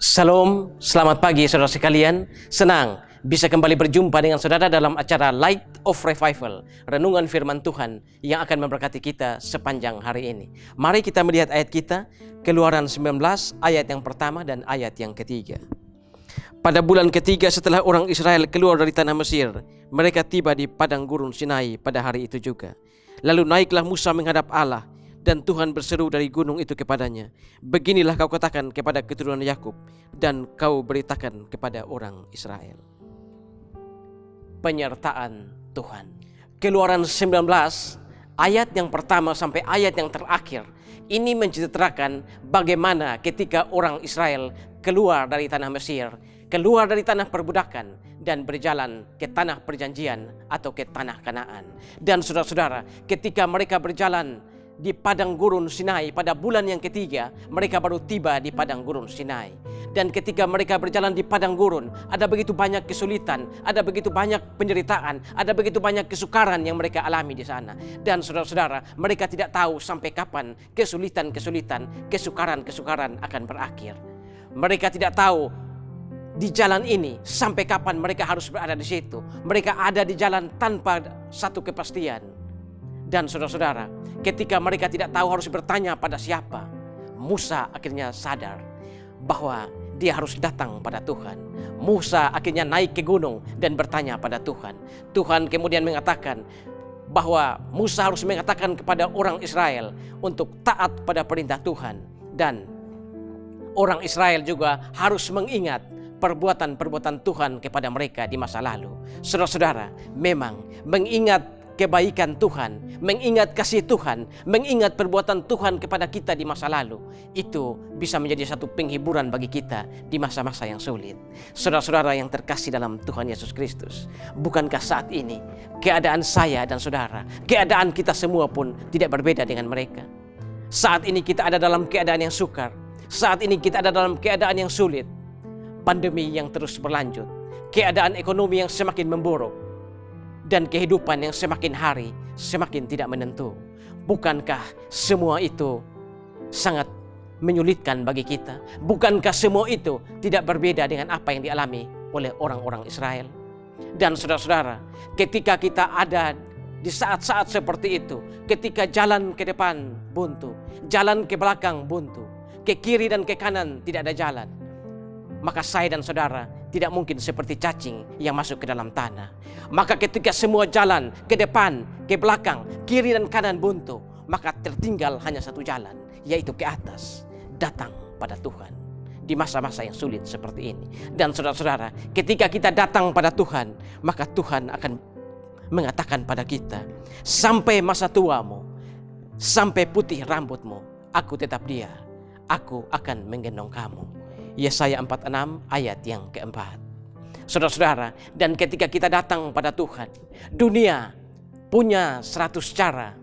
Salam, selamat pagi saudara sekalian. Senang bisa kembali berjumpa dengan saudara dalam acara Light of Revival, renungan firman Tuhan yang akan memberkati kita sepanjang hari ini. Mari kita melihat ayat kita, Keluaran 19 ayat yang pertama dan ayat yang ketiga. Pada bulan ketiga setelah orang Israel keluar dari tanah Mesir, mereka tiba di padang gurun Sinai pada hari itu juga. Lalu naiklah Musa menghadap Allah, dan Tuhan berseru dari gunung itu kepadanya, "Beginilah kau katakan kepada keturunan Yakub, dan kau beritakan kepada orang Israel." Penyertaan Tuhan. Keluaran 19 ayat yang pertama sampai ayat yang terakhir ini menceritakan bagaimana ketika orang Israel keluar dari tanah Mesir, keluar dari tanah perbudakan dan berjalan ke tanah perjanjian atau ke tanah Kanaan. Dan saudara-saudara, ketika mereka berjalan di padang gurun Sinai pada bulan yang ketiga, mereka baru tiba di padang gurun Sinai. Dan ketika mereka berjalan di padang gurun, ada begitu banyak kesulitan, ada begitu banyak penderitaan, ada begitu banyak kesukaran yang mereka alami di sana. Dan saudara-saudara, mereka tidak tahu sampai kapan kesulitan-kesulitan, kesukaran-kesukaran akan berakhir. Mereka tidak tahu di jalan ini sampai kapan mereka harus berada di situ. Mereka ada di jalan tanpa satu kepastian. Dan saudara-saudara, ketika mereka tidak tahu harus bertanya pada siapa, Musa akhirnya sadar bahwa dia harus datang pada Tuhan. Musa akhirnya naik ke gunung dan bertanya pada Tuhan. Tuhan kemudian mengatakan bahwa Musa harus mengatakan kepada orang Israel untuk taat pada perintah Tuhan. Dan orang Israel juga harus mengingat perbuatan-perbuatan Tuhan kepada mereka di masa lalu. Saudara-saudara, memang mengingat kebaikan Tuhan, mengingat kasih Tuhan, mengingat perbuatan Tuhan kepada kita di masa lalu, itu bisa menjadi satu penghiburan bagi kita di masa-masa yang sulit. Saudara-saudara yang terkasih dalam Tuhan Yesus Kristus, bukankah saat ini keadaan saya dan saudara, keadaan kita semua pun tidak berbeda dengan mereka? Saat ini kita ada dalam keadaan yang sukar, saat ini kita ada dalam keadaan yang sulit, pandemi yang terus berlanjut, keadaan ekonomi yang semakin memburuk, dan kehidupan yang semakin hari semakin tidak menentu. Bukankah semua itu sangat menyulitkan bagi kita? Bukankah semua itu tidak berbeda dengan apa yang dialami oleh orang-orang Israel? Dan saudara-saudara, ketika kita ada di saat-saat seperti itu, ketika jalan ke depan buntu, jalan ke belakang buntu, ke kiri dan ke kanan tidak ada jalan, maka saya dan saudara tidak mungkin seperti cacing yang masuk ke dalam tanah. Maka ketika semua jalan ke depan, ke belakang, kiri dan kanan buntu, maka tertinggal hanya satu jalan, yaitu ke atas, datang pada Tuhan di masa-masa yang sulit seperti ini. Dan saudara-saudara, ketika kita datang pada Tuhan, maka Tuhan akan mengatakan pada kita, "Sampai masa tuamu, sampai putih rambutmu, aku tetap dia, aku akan menggendong kamu." Yesaya 46 ayat yang keempat. Saudara-saudara, dan ketika kita datang pada Tuhan, dunia punya 100 cara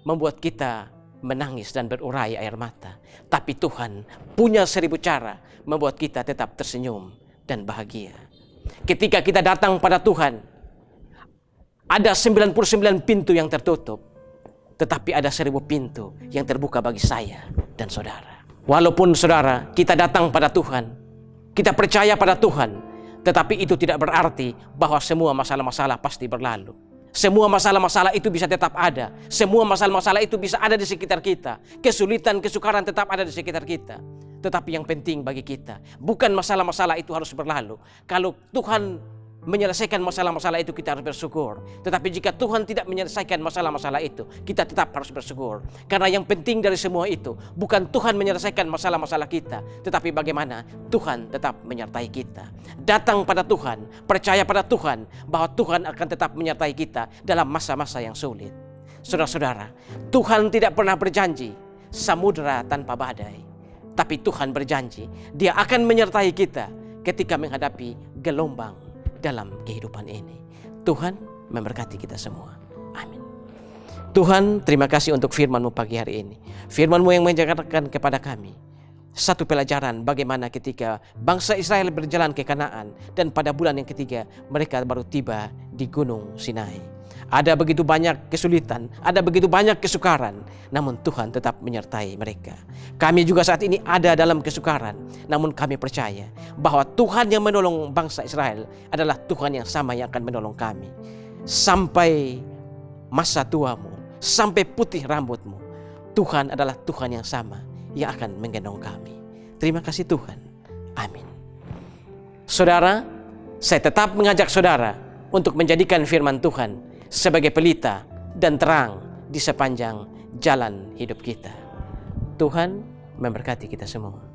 membuat kita menangis dan berurai air mata. Tapi Tuhan punya 1000 cara membuat kita tetap tersenyum dan bahagia. Ketika kita datang pada Tuhan, ada 99 pintu yang tertutup, tetapi ada 1000 pintu yang terbuka bagi saya dan saudara. Walaupun saudara, kita datang pada Tuhan, kita percaya pada Tuhan, tetapi itu tidak berarti bahwa semua masalah-masalah pasti berlalu. Semua masalah-masalah itu bisa tetap ada. Semua masalah-masalah itu bisa ada di sekitar kita. Kesulitan, kesukaran tetap ada di sekitar kita. Tetapi yang penting bagi kita, bukan masalah-masalah itu harus berlalu. Kalau Tuhan menyelesaikan masalah-masalah itu, kita harus bersyukur. Tetapi jika Tuhan tidak menyelesaikan masalah-masalah itu, kita tetap harus bersyukur. Karena yang penting dari semua itu, bukan Tuhan menyelesaikan masalah-masalah kita, tetapi bagaimana Tuhan tetap menyertai kita. Datang pada Tuhan, percaya pada Tuhan, bahwa Tuhan akan tetap menyertai kita dalam masa-masa yang sulit. Saudara-saudara, Tuhan tidak pernah berjanji samudera tanpa badai. Tapi Tuhan berjanji, Dia akan menyertai kita ketika menghadapi gelombang dalam kehidupan ini. Tuhan memberkati kita semua. Amin. Tuhan, terima kasih untuk firman-Mu pagi hari ini. Firman-Mu yang mengajarkan kepada kami satu pelajaran bagaimana ketika bangsa Israel berjalan ke Kanaan dan pada bulan yang ketiga mereka baru tiba di gunung Sinai. Ada begitu banyak kesulitan, ada begitu banyak kesukaran, namun Tuhan tetap menyertai mereka. Kami juga saat ini ada dalam kesukaran, namun kami percaya bahwa Tuhan yang menolong bangsa Israel adalah Tuhan yang sama yang akan menolong kami. Sampai masa tuamu, sampai putih rambutmu, Tuhan adalah Tuhan yang sama yang akan menggendong kami. Terima kasih Tuhan. Amin. Saudara, saya tetap mengajak saudara untuk menjadikan firman Tuhan sebagai pelita dan terang di sepanjang jalan hidup kita. Tuhan memberkati kita semua.